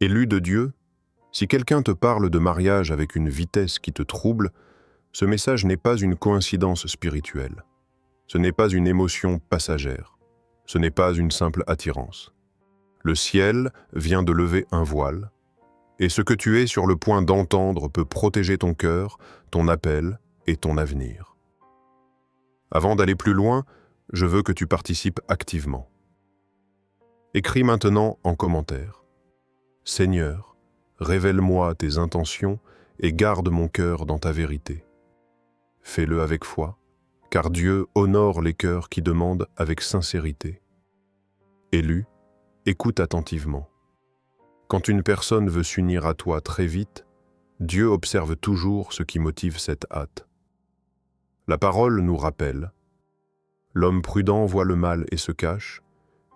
Élu de Dieu, si quelqu'un te parle de mariage avec une vitesse qui te trouble, ce message n'est pas une coïncidence spirituelle. Ce n'est pas une émotion passagère. Ce n'est pas une simple attirance. Le ciel vient de lever un voile, et ce que tu es sur le point d'entendre peut protéger ton cœur, ton appel et ton avenir. Avant d'aller plus loin, je veux que tu participes activement. Écris maintenant en commentaire. Seigneur, révèle-moi tes intentions et garde mon cœur dans ta vérité. Fais-le avec foi, car Dieu honore les cœurs qui demandent avec sincérité. Élu, écoute attentivement. Quand une personne veut s'unir à toi très vite, Dieu observe toujours ce qui motive cette hâte. La parole nous rappelle « L'homme prudent voit le mal et se cache,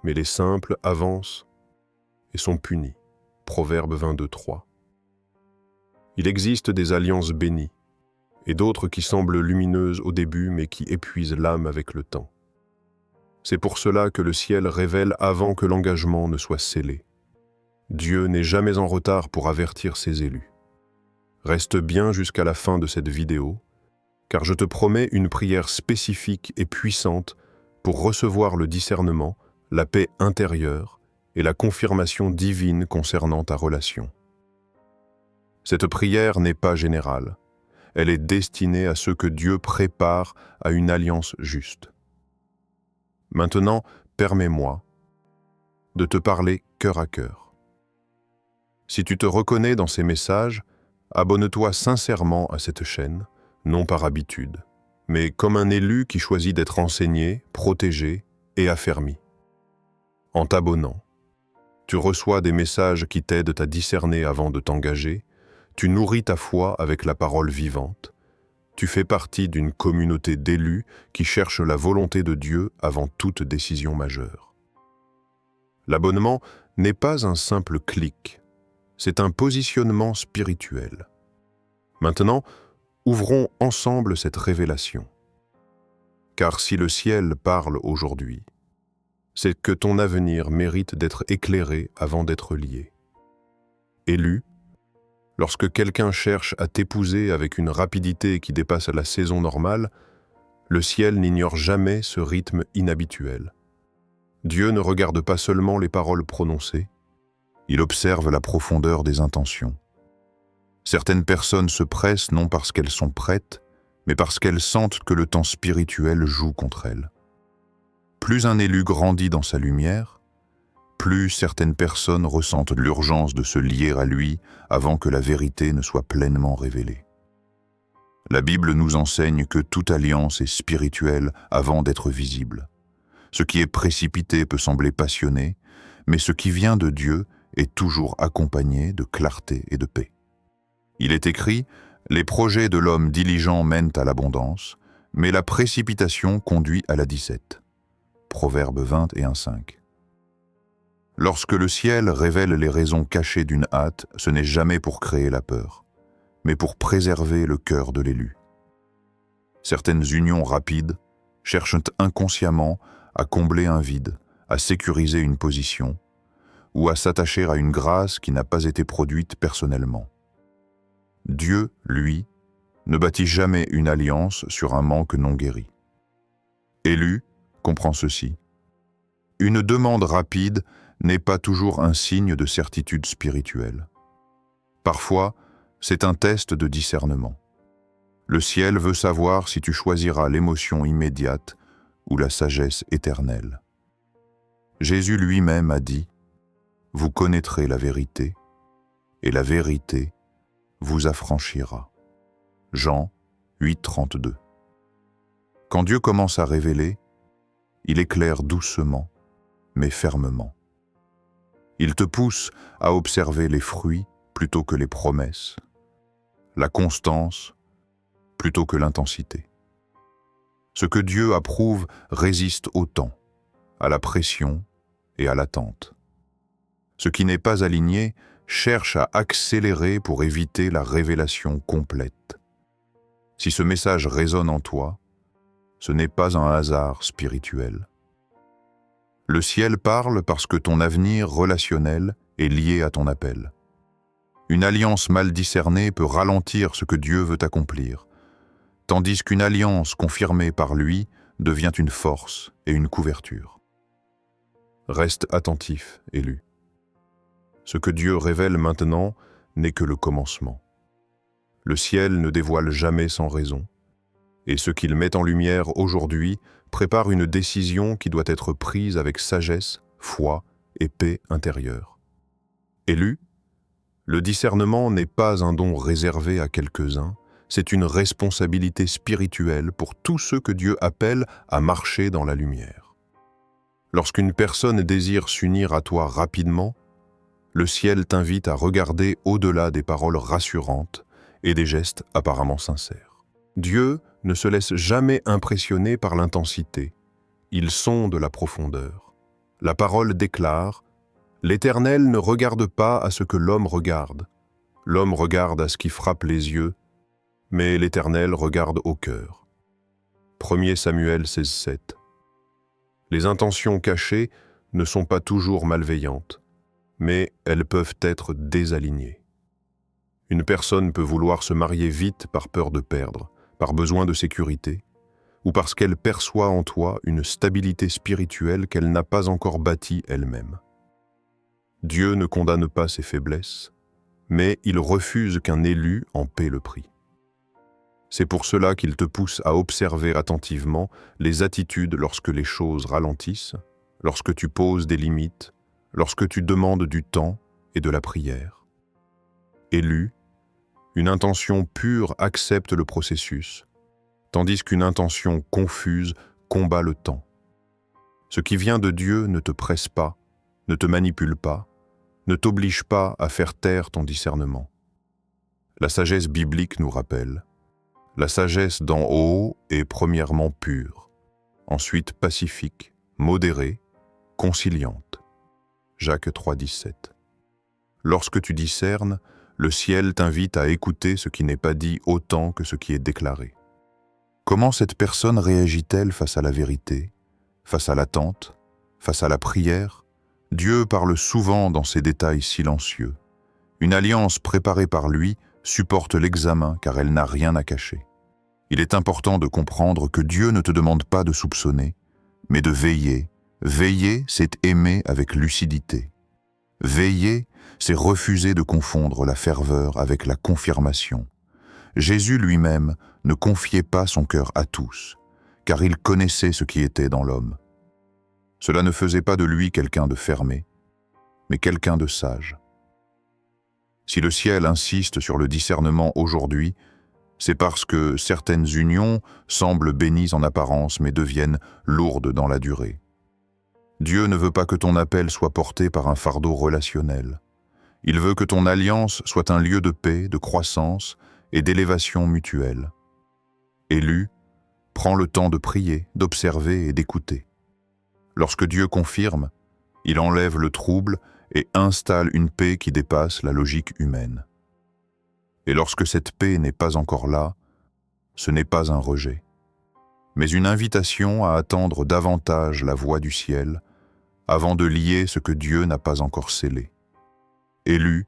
mais les simples avancent et sont punis. » Proverbe 22:3. Il existe des alliances bénies, et d'autres qui semblent lumineuses au début mais qui épuisent l'âme avec le temps. C'est pour cela que le ciel révèle avant que l'engagement ne soit scellé. Dieu n'est jamais en retard pour avertir ses élus. Reste bien jusqu'à la fin de cette vidéo, car je te promets une prière spécifique et puissante pour recevoir le discernement, la paix intérieure et la confirmation divine concernant ta relation. Cette prière n'est pas générale. Elle est destinée à ceux que Dieu prépare à une alliance juste. Maintenant, permets-moi de te parler cœur à cœur. Si tu te reconnais dans ces messages, abonne-toi sincèrement à cette chaîne, non par habitude, mais comme un élu qui choisit d'être enseigné, protégé et affermi. En t'abonnant, tu reçois des messages qui t'aident à discerner avant de t'engager, tu nourris ta foi avec la parole vivante, tu fais partie d'une communauté d'élus qui cherchent la volonté de Dieu avant toute décision majeure. L'abonnement n'est pas un simple clic, c'est un positionnement spirituel. Maintenant, ouvrons ensemble cette révélation. Car si le ciel parle aujourd'hui, c'est que ton avenir mérite d'être éclairé avant d'être lié. Élu, lorsque quelqu'un cherche à t'épouser avec une rapidité qui dépasse la saison normale, le ciel n'ignore jamais ce rythme inhabituel. Dieu ne regarde pas seulement les paroles prononcées, il observe la profondeur des intentions. Certaines personnes se pressent non parce qu'elles sont prêtes, mais parce qu'elles sentent que le temps spirituel joue contre elles. Plus un élu grandit dans sa lumière, plus certaines personnes ressentent l'urgence de se lier à lui avant que la vérité ne soit pleinement révélée. La Bible nous enseigne que toute alliance est spirituelle avant d'être visible. Ce qui est précipité peut sembler passionné, mais ce qui vient de Dieu est toujours accompagné de clarté et de paix. Il est écrit « Les projets de l'homme diligent mènent à l'abondance, mais la précipitation conduit à la disette. » Proverbe 21:5. Lorsque le ciel révèle les raisons cachées d'une hâte, ce n'est jamais pour créer la peur, mais pour préserver le cœur de l'élu. Certaines unions rapides cherchent inconsciemment à combler un vide, à sécuriser une position, ou à s'attacher à une grâce qui n'a pas été produite personnellement. Dieu, lui, ne bâtit jamais une alliance sur un manque non guéri. Élu, comprends ceci. Une demande rapide n'est pas toujours un signe de certitude spirituelle. Parfois, c'est un test de discernement. Le ciel veut savoir si tu choisiras l'émotion immédiate ou la sagesse éternelle. Jésus lui-même a dit « Vous connaîtrez la vérité, et la vérité vous affranchira. » Jean 8:32. Quand Dieu commence à révéler, il éclaire doucement, mais fermement. Il te pousse à observer les fruits plutôt que les promesses, la constance plutôt que l'intensité. Ce que Dieu approuve résiste au temps, à la pression et à l'attente. Ce qui n'est pas aligné cherche à accélérer pour éviter la révélation complète. Si ce message résonne en toi, ce n'est pas un hasard spirituel. Le ciel parle parce que ton avenir relationnel est liée à ton appel. Une alliance mal discernée peut ralentir ce que Dieu veut accomplir, tandis qu'une alliance confirmée par lui devient une force et une couverture. Reste attentif, élu. Ce que Dieu révèle maintenant n'est que le commencement. Le ciel ne dévoile jamais sans raison, et ce qu'il met en lumière aujourd'hui prépare une décision qui doit être prise avec sagesse, foi et paix intérieure. Élu, le discernement n'est pas un don réservé à quelques-uns, c'est une responsabilité spirituelle pour tous ceux que Dieu appelle à marcher dans la lumière. Lorsqu'une personne désire s'unir à toi rapidement, le ciel t'invite à regarder au-delà des paroles rassurantes et des gestes apparemment sincères. Dieu ne se laisse jamais impressionner par l'intensité. Il sonde la profondeur. La parole déclare « L'Éternel ne regarde pas à ce que l'homme regarde. L'homme regarde à ce qui frappe les yeux, mais l'Éternel regarde au cœur. » 1 Samuel 16:7. Les intentions cachées ne sont pas toujours malveillantes, mais elles peuvent être désalignées. Une personne peut vouloir se marier vite par peur de perdre, par besoin de sécurité, ou parce qu'elle perçoit en toi une stabilité spirituelle qu'elle n'a pas encore bâtie elle-même. Dieu ne condamne pas ses faiblesses, mais il refuse qu'un élu en paie le prix. C'est pour cela qu'il te pousse à observer attentivement les attitudes lorsque les choses ralentissent, lorsque tu poses des limites, lorsque tu demandes du temps et de la prière. Élu, une intention pure accepte le processus, tandis qu'une intention confuse combat le temps. Ce qui vient de Dieu ne te presse pas, ne te manipule pas, ne t'oblige pas à faire taire ton discernement. La sagesse biblique nous rappelle: la sagesse d'en haut est premièrement pure, ensuite pacifique, modérée, conciliante. Jacques 3,17. Lorsque tu discernes, le ciel t'invite à écouter ce qui n'est pas dit autant que ce qui est déclaré. Comment cette personne réagit-elle face à la vérité, face à l'attente, face à la prière? Dieu parle souvent dans ces détails silencieux. Une alliance préparée par lui supporte l'examen car elle n'a rien à cacher. Il est important de comprendre que Dieu ne te demande pas de soupçonner, mais de veiller. Veiller, c'est aimer avec lucidité. Veiller, c'est refuser de confondre la ferveur avec la confirmation. Jésus lui-même ne confiait pas son cœur à tous, car il connaissait ce qui était dans l'homme. Cela ne faisait pas de lui quelqu'un de fermé, mais quelqu'un de sage. Si le ciel insiste sur le discernement aujourd'hui, c'est parce que certaines unions semblent bénies en apparence mais deviennent lourdes dans la durée. Dieu ne veut pas que ton appel soit porté par un fardeau relationnel. Il veut que ton alliance soit un lieu de paix, de croissance et d'élévation mutuelle. Élu, prends le temps de prier, d'observer et d'écouter. Lorsque Dieu confirme, il enlève le trouble et installe une paix qui dépasse la logique humaine. Et lorsque cette paix n'est pas encore là, ce n'est pas un rejet, mais une invitation à attendre davantage la voix du ciel avant de lier ce que Dieu n'a pas encore scellé. Élu,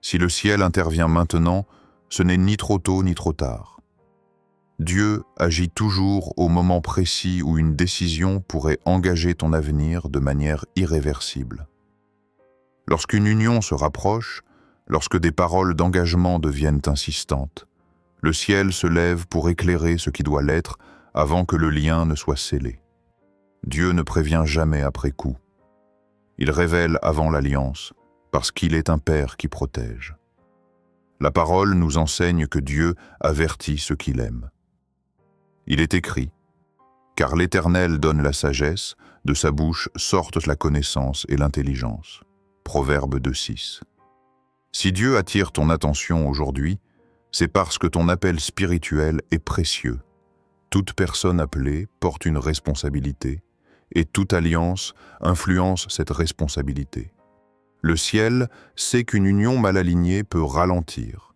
si le ciel intervient maintenant, ce n'est ni trop tôt ni trop tard. Dieu agit toujours au moment précis où une décision pourrait engager ton avenir de manière irréversible. Lorsqu'une union se rapproche, lorsque des paroles d'engagement deviennent insistantes, le ciel se lève pour éclairer ce qui doit l'être avant que le lien ne soit scellé. Dieu ne prévient jamais après coup. Il révèle avant l'alliance, parce qu'il est un Père qui protège. La parole nous enseigne que Dieu avertit ceux qu'il aime. Il est écrit « Car l'Éternel donne la sagesse, de sa bouche sortent la connaissance et l'intelligence. » Proverbe 2,6. Si Dieu attire ton attention aujourd'hui, c'est parce que ton appel spirituel est précieux. Toute personne appelée porte une responsabilité, et toute alliance influence cette responsabilité. Le ciel sait qu'une union mal alignée peut ralentir,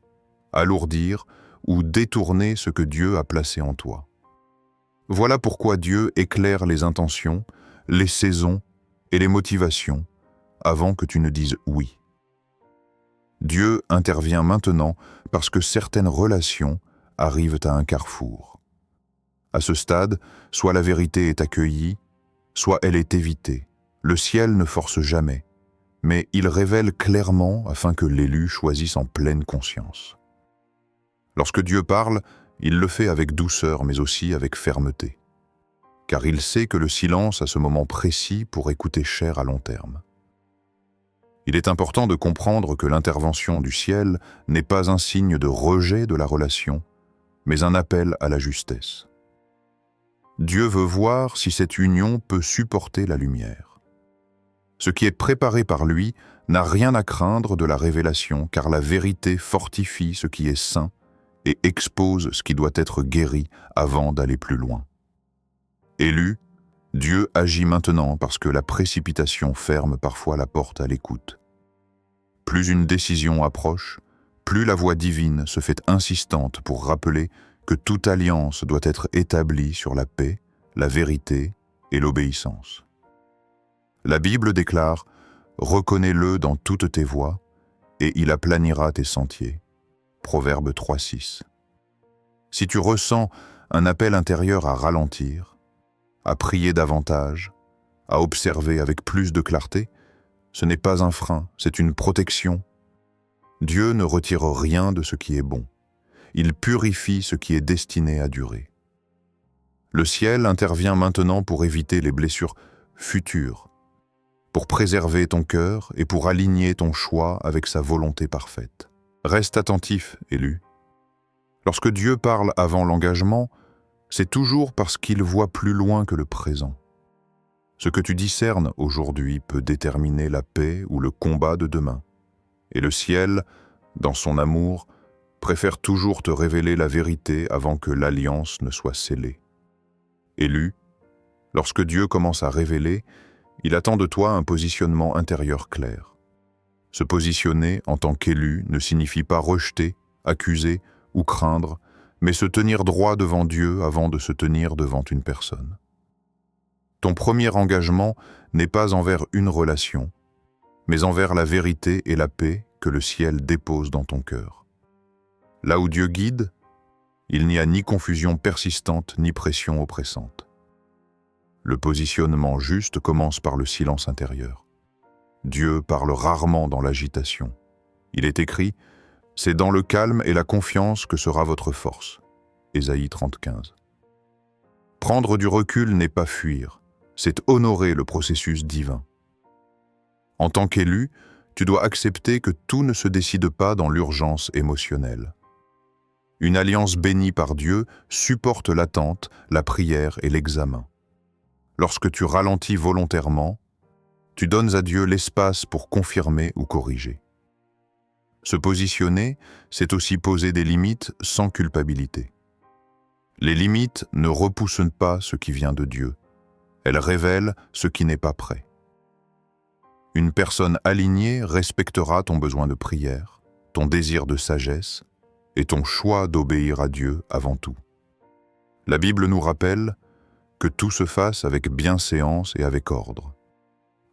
alourdir ou détourner ce que Dieu a placé en toi. Voilà pourquoi Dieu éclaire les intentions, les saisons et les motivations, avant que tu ne dises oui. Dieu intervient maintenant parce que certaines relations arrivent à un carrefour. À ce stade, soit la vérité est accueillie, soit elle est évitée. Le ciel ne force jamais, mais il révèle clairement afin que l'élu choisisse en pleine conscience. Lorsque Dieu parle, il le fait avec douceur mais aussi avec fermeté, car il sait que le silence à ce moment précis pourrait coûter cher à long terme. Il est important de comprendre que l'intervention du ciel n'est pas un signe de rejet de la relation, mais un appel à la justesse. Dieu veut voir si cette union peut supporter la lumière. Ce qui est préparé par lui n'a rien à craindre de la révélation, car la vérité fortifie ce qui est saint et expose ce qui doit être guéri avant d'aller plus loin. Élu, Dieu agit maintenant parce que la précipitation ferme parfois la porte à l'écoute. Plus une décision approche, plus la voix divine se fait insistante pour rappeler que toute alliance doit être établie sur la paix, la vérité et l'obéissance. La Bible déclare « Reconnais-le dans toutes tes voies, et il aplanira tes sentiers ». Proverbe 3,6. Si tu ressens un appel intérieur à ralentir, à prier davantage, à observer avec plus de clarté, ce n'est pas un frein, c'est une protection. Dieu ne retire rien de ce qui est bon. Il purifie ce qui est destiné à durer. Le ciel intervient maintenant pour éviter les blessures futures, pour préserver ton cœur et pour aligner ton choix avec sa volonté parfaite. Reste attentif, élu. Lorsque Dieu parle avant l'engagement, c'est toujours parce qu'il voit plus loin que le présent. Ce que tu discernes aujourd'hui peut déterminer la paix ou le combat de demain. Et le ciel, dans son amour, préfère toujours te révéler la vérité avant que l'alliance ne soit scellée. Élu, lorsque Dieu commence à révéler, il attend de toi un positionnement intérieur clair. Se positionner en tant qu'élu ne signifie pas rejeter, accuser ou craindre, mais se tenir droit devant Dieu avant de se tenir devant une personne. Ton premier engagement n'est pas envers une relation, mais envers la vérité et la paix que le ciel dépose dans ton cœur. Là où Dieu guide, il n'y a ni confusion persistante ni pression oppressante. Le positionnement juste commence par le silence intérieur. Dieu parle rarement dans l'agitation. Il est écrit « C'est dans le calme et la confiance que sera votre force » Ésaïe 30,15. Prendre du recul n'est pas fuir, c'est honorer le processus divin. En tant qu'élu, tu dois accepter que tout ne se décide pas dans l'urgence émotionnelle. Une alliance bénie par Dieu supporte l'attente, la prière et l'examen. Lorsque tu ralentis volontairement, tu donnes à Dieu l'espace pour confirmer ou corriger. Se positionner, c'est aussi poser des limites sans culpabilité. Les limites ne repoussent pas ce qui vient de Dieu. Elles révèlent ce qui n'est pas prêt. Une personne alignée respectera ton besoin de prière, ton désir de sagesse et ton choix d'obéir à Dieu avant tout. La Bible nous rappelle que tout se fasse avec bienséance et avec ordre.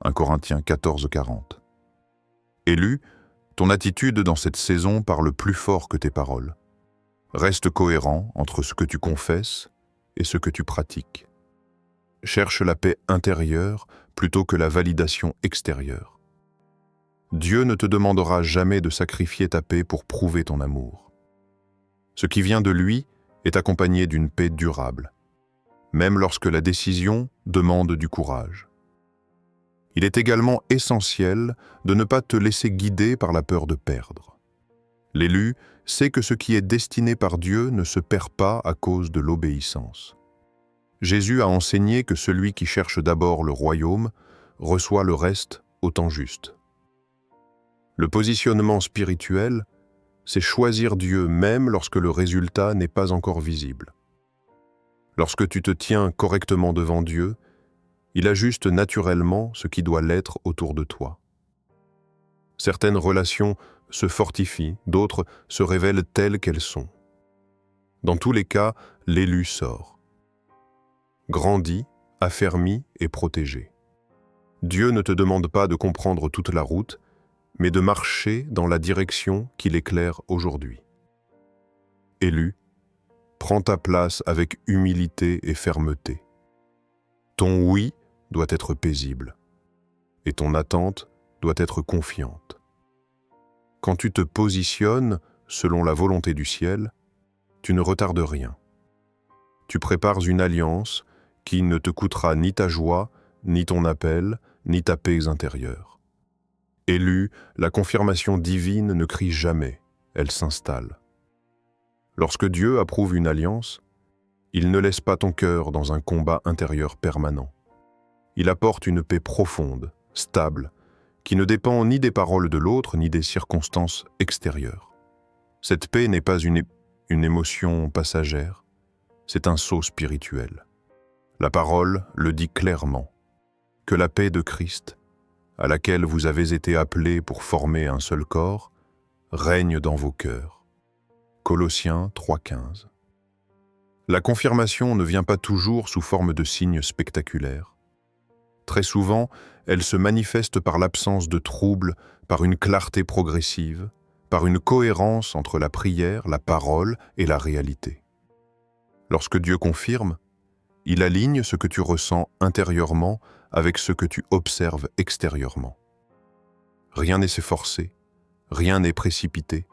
1 Corinthiens 14,40. Élu, ton attitude dans cette saison parle plus fort que tes paroles. Reste cohérent entre ce que tu confesses et ce que tu pratiques. Cherche la paix intérieure plutôt que la validation extérieure. Dieu ne te demandera jamais de sacrifier ta paix pour prouver ton amour. Ce qui vient de lui est accompagné d'une paix durable, même lorsque la décision demande du courage. Il est également essentiel de ne pas te laisser guider par la peur de perdre. L'élu sait que ce qui est destiné par Dieu ne se perd pas à cause de l'obéissance. Jésus a enseigné que celui qui cherche d'abord le royaume reçoit le reste au temps juste. Le positionnement spirituel, c'est choisir Dieu même lorsque le résultat n'est pas encore visible. Lorsque tu te tiens correctement devant Dieu, il ajuste naturellement ce qui doit l'être autour de toi. Certaines relations se fortifient, d'autres se révèlent telles qu'elles sont. Dans tous les cas, l'élu sort. Grandi, affermi et protégé. Dieu ne te demande pas de comprendre toute la route, mais de marcher dans la direction qu'il éclaire aujourd'hui. Élu, prends ta place avec humilité et fermeté. Ton oui doit être paisible, et ton attente doit être confiante. Quand tu te positionnes selon la volonté du ciel, tu ne retardes rien. Tu prépares une alliance qui ne te coûtera ni ta joie, ni ton appel, ni ta paix intérieure. Élu, la confirmation divine ne crie jamais, elle s'installe. Lorsque Dieu approuve une alliance, il ne laisse pas ton cœur dans un combat intérieur permanent. Il apporte une paix profonde, stable, qui ne dépend ni des paroles de l'autre, ni des circonstances extérieures. Cette paix n'est pas une émotion passagère, c'est un sceau spirituel. La parole le dit clairement, que la paix de Christ, à laquelle vous avez été appelés pour former un seul corps, règne dans vos cœurs. Colossiens 3,15. La confirmation ne vient pas toujours sous forme de signes spectaculaires. Très souvent, elle se manifeste par l'absence de troubles, par une clarté progressive, par une cohérence entre la prière, la parole et la réalité. Lorsque Dieu confirme, il aligne ce que tu ressens intérieurement avec ce que tu observes extérieurement. Rien n'est forcé, rien n'est précipité,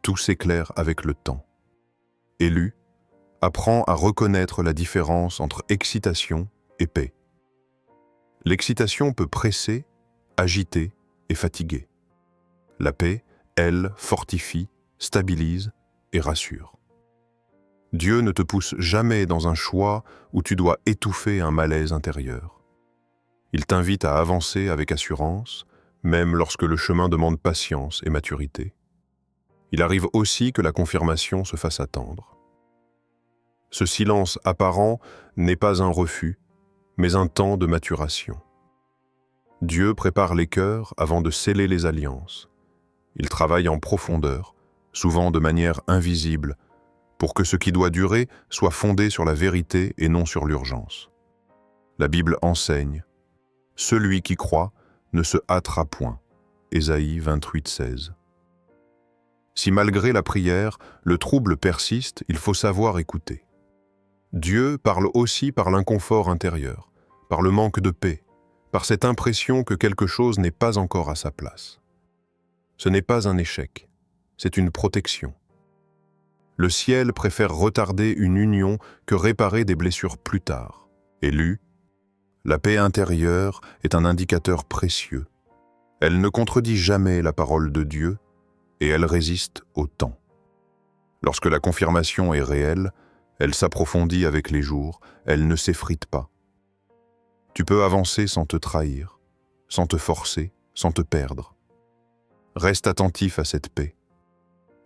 tout s'éclaire avec le temps. Élu, apprends à reconnaître la différence entre excitation et paix. L'excitation peut presser, agiter et fatiguer. La paix, elle, fortifie, stabilise et rassure. Dieu ne te pousse jamais dans un choix où tu dois étouffer un malaise intérieur. Il t'invite à avancer avec assurance, même lorsque le chemin demande patience et maturité. Il arrive aussi que la confirmation se fasse attendre. Ce silence apparent n'est pas un refus, mais un temps de maturation. Dieu prépare les cœurs avant de sceller les alliances. Il travaille en profondeur, souvent de manière invisible, pour que ce qui doit durer soit fondé sur la vérité et non sur l'urgence. La Bible enseigne « Celui qui croit ne se hâtera point » Ésaïe 28,16. Si malgré la prière, le trouble persiste, il faut savoir écouter. Dieu parle aussi par l'inconfort intérieur, par le manque de paix, par cette impression que quelque chose n'est pas encore à sa place. Ce n'est pas un échec, c'est une protection. Le ciel préfère retarder une union que réparer des blessures plus tard. Élu, la paix intérieure est un indicateur précieux. Elle ne contredit jamais la parole de Dieu et elle résiste au temps. Lorsque la confirmation est réelle, elle s'approfondit avec les jours, elle ne s'effrite pas. Tu peux avancer sans te trahir, sans te forcer, sans te perdre. Reste attentif à cette paix.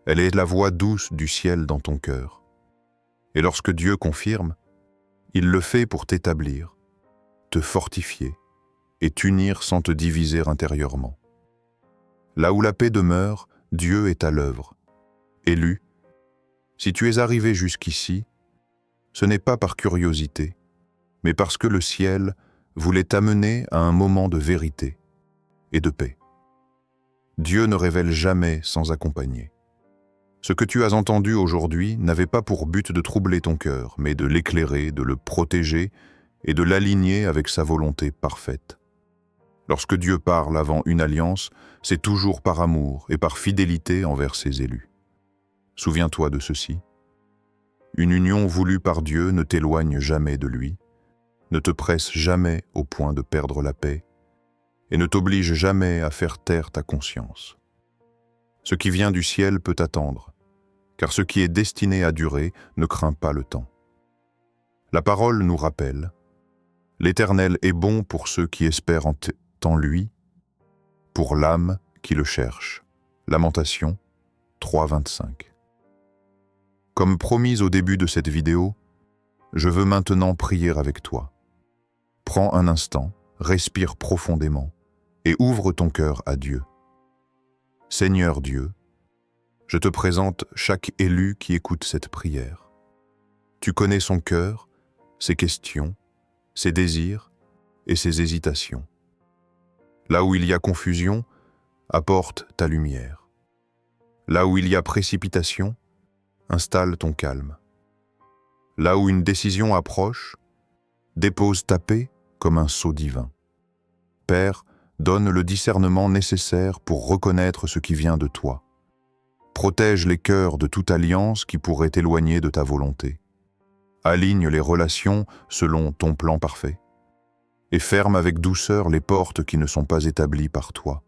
Elle est la voix douce du ciel dans ton cœur. Et lorsque Dieu confirme, il le fait pour t'établir, te fortifier et t'unir sans te diviser intérieurement. Là où la paix demeure, Dieu est à l'œuvre. Élu, si tu es arrivé jusqu'ici, ce n'est pas par curiosité, mais parce que le ciel voulait t'amener à un moment de vérité et de paix. Dieu ne révèle jamais sans accompagner. Ce que tu as entendu aujourd'hui n'avait pas pour but de troubler ton cœur, mais de l'éclairer, de le protéger et de l'aligner avec sa volonté parfaite. Lorsque Dieu parle avant une alliance, c'est toujours par amour et par fidélité envers ses élus. Souviens-toi de ceci. Une union voulue par Dieu ne t'éloigne jamais de lui, ne te presse jamais au point de perdre la paix et ne t'oblige jamais à faire taire ta conscience. Ce qui vient du ciel peut attendre, car ce qui est destiné à durer ne craint pas le temps. La parole nous rappelle « L'Éternel est bon pour ceux qui espèrent en lui, pour l'âme qui le cherche. » Lamentation 3,25. Comme promis au début de cette vidéo, je veux maintenant prier avec toi. Prends un instant, respire profondément et ouvre ton cœur à Dieu. Seigneur Dieu, je te présente chaque élu qui écoute cette prière. Tu connais son cœur, ses questions, ses désirs et ses hésitations. Là où il y a confusion, apporte ta lumière. Là où il y a précipitation, installe ton calme. Là où une décision approche, dépose ta paix comme un sceau divin. Père, donne le discernement nécessaire pour reconnaître ce qui vient de toi. Protège les cœurs de toute alliance qui pourrait t'éloigner de ta volonté. Aligne les relations selon ton plan parfait. Et ferme avec douceur les portes qui ne sont pas établies par toi.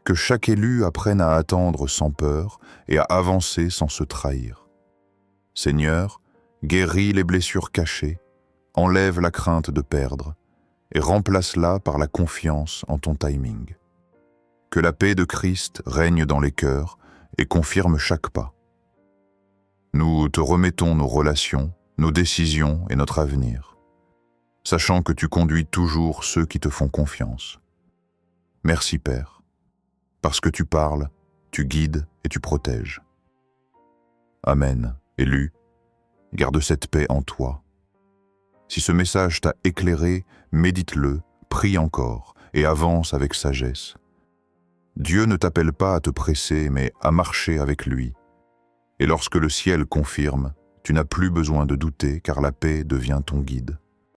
Que chaque élu apprenne à attendre sans peur et à avancer sans se trahir. Seigneur, guéris les blessures cachées, enlève la crainte de perdre et remplace-la par la confiance en ton timing. Que la paix de Christ règne dans les cœurs et confirme chaque pas. Nous te remettons nos relations, nos décisions et notre avenir, sachant que tu conduis toujours ceux qui te font confiance. Merci Père, parce que tu parles, tu guides et tu protèges. Amen. Élu, garde cette paix en toi. Si ce message t'a éclairé, médite-le, prie encore et avance avec sagesse. Dieu ne t'appelle pas à te presser, mais à marcher avec lui. Et lorsque le ciel confirme, tu n'as plus besoin de douter car la paix devient ton guide.